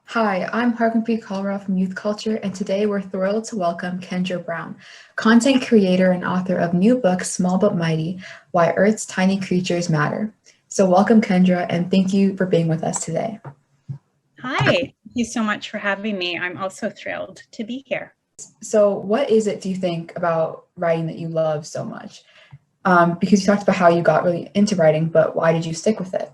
Hi, I'm Hargunpreet Kalra from Youth Culture, and today we're thrilled to welcome Kendra Brown, content creator and author of new book Small But Mighty: Why Earth's Tiny Creatures Matter. So welcome, Kendra, and thank you for being with us today. Hi, thank you so much for having me. I'm also thrilled to be here. So what is it, do you think, about writing that you love so much? Because you talked about how you got really into writing, but why did you stick with it?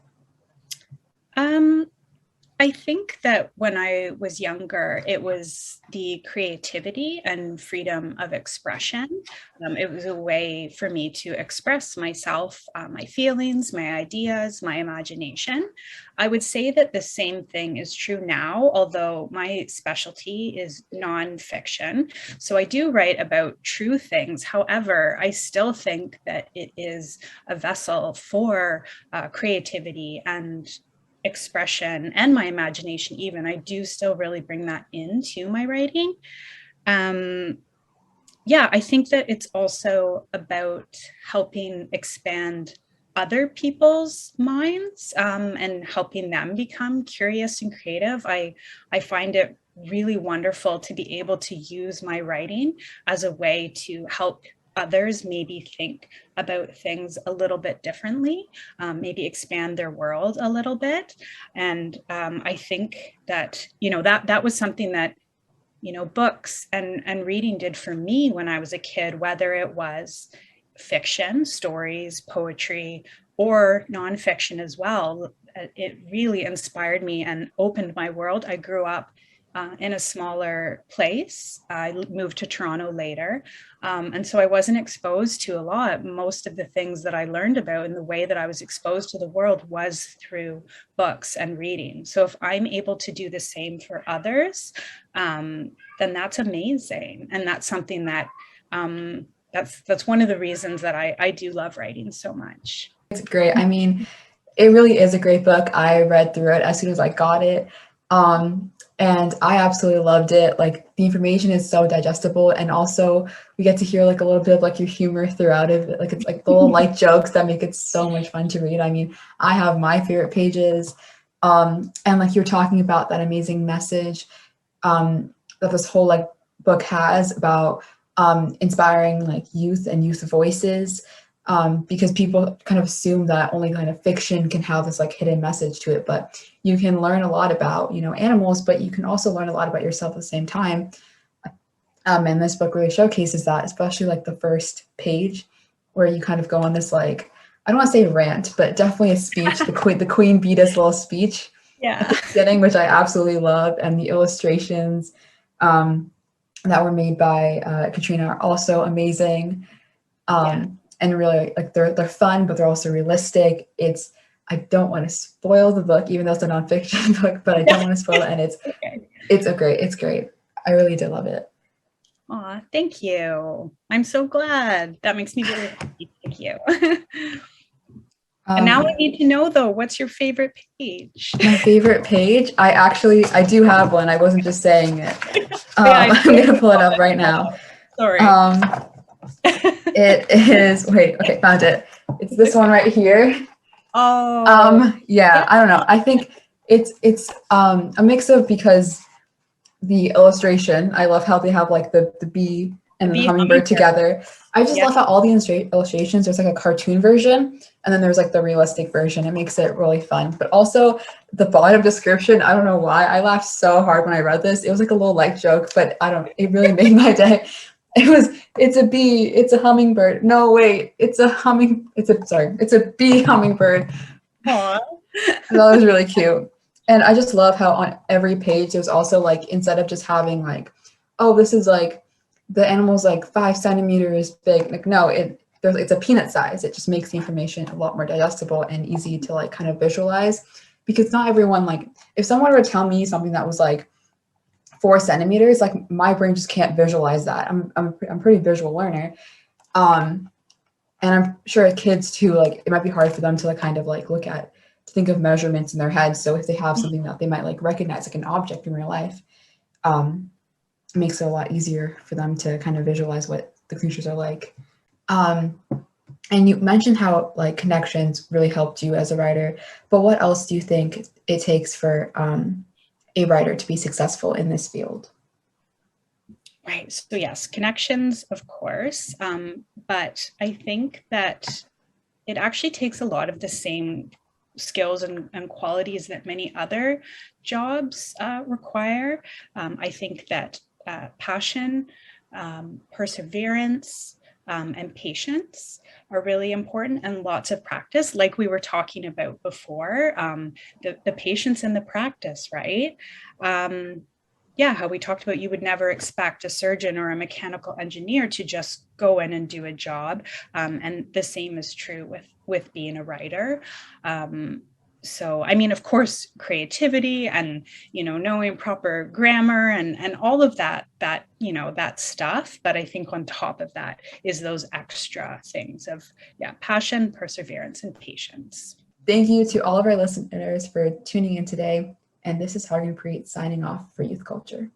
I think that when I was younger, it was the creativity and freedom of expression. It was a way for me to express myself, my feelings, my ideas, my imagination. I would say that the same thing is true now, although my specialty is nonfiction. So I do write about true things. However, I still think that it is a vessel for creativity and expression and my imagination. Even I do still really bring that into my writing. Yeah, I think that it's also about helping expand other people's minds, and helping them become curious and creative. I find it really wonderful to be able to use my writing as a way to help others maybe think about things a little bit differently, maybe expand their world a little bit. And I think that, that was something that, books and reading did for me when I was a kid, whether it was fiction, stories, poetry, or nonfiction as well. It really inspired me and opened my world. I grew up in a smaller place. I moved to Toronto later. And so I wasn't exposed to a lot. Most of the things that I learned about and the way that I was exposed to the world was through books and reading. So if I'm able to do the same for others, then that's amazing. And that's something that that's one of the reasons that I do love writing so much. It's great. I mean, it really is a great book. I read through it as soon as I got it. And I absolutely loved it. Like, the information is so digestible, and also we get to hear like a little bit of like your humor throughout it. Like, it's like the little light jokes that make it so much fun to read. I mean, I have my favorite pages. And like you're talking about that amazing message that this whole like book has about inspiring like youth and youth voices. Because people kind of assume that only kind of fiction can have this like hidden message to it, but you can learn a lot about, animals, but you can also learn a lot about yourself at the same time. And this book really showcases that, especially like the first page where you kind of go on this, like, I don't want to say rant, but definitely a speech, the Queen Beatus little speech at the beginning, which I absolutely love. And the illustrations that were made by Katrina are also amazing. And really, like, they're fun, but they're also realistic. I don't want to spoil the book, even though it's a nonfiction book, but I don't want to spoil it. And it's great. I really did love it. Aw, thank you. I'm so glad. That makes me really happy. Thank you. And now I need to know, though, what's your favorite page? My favorite page? I do have one. I wasn't just saying it. I'm going to pull it up right now. Sorry. It is, wait, okay, found it. It's this one right here. Oh. Yeah, I don't know. I think it's a mix of, because the illustration, I love how they have like the bee and the hummingbird together. I just love how all the illustrations, there's like a cartoon version, and then there's like the realistic version. It makes it really fun. But also the bottom description, I don't know why, I laughed so hard when I read this. It was like a little light joke, but it really made my day. It's a bee, it's a hummingbird. No, wait, it's a bee hummingbird. Aww. That was really cute. And I just love how on every page there's also like, instead of just having like, oh, this is like the animal's like 5 centimeters big, like, no, it's a peanut size. It just makes the information a lot more digestible and easy to like kind of visualize, because not everyone, like, if someone were to tell me something that was like 4 centimeters, like, my brain just can't visualize that. I'm a pretty visual learner. And I'm sure kids too, like, it might be hard for them to like kind of like to think of measurements in their head. So if they have something that they might like recognize, like an object in real life, it makes it a lot easier for them to kind of visualize what the creatures are like. And you mentioned how like connections really helped you as a writer, but what else do you think it takes for a writer to be successful in this field? Right. So yes, connections, of course. But I think that it actually takes a lot of the same skills and qualities that many other jobs require. I think that passion, perseverance, and patience are really important, and lots of practice, like we were talking about before, the patience and the practice, right? Yeah, how we talked about you would never expect a surgeon or a mechanical engineer to just go in and do a job. And the same is true with being a writer. So, I mean, of course, creativity and, knowing proper grammar and all of that stuff. But I think on top of that is those extra things of, yeah, passion, perseverance, and patience. Thank you to all of our listeners for tuning in today. And this is Hargunpreet signing off for Youth Culture.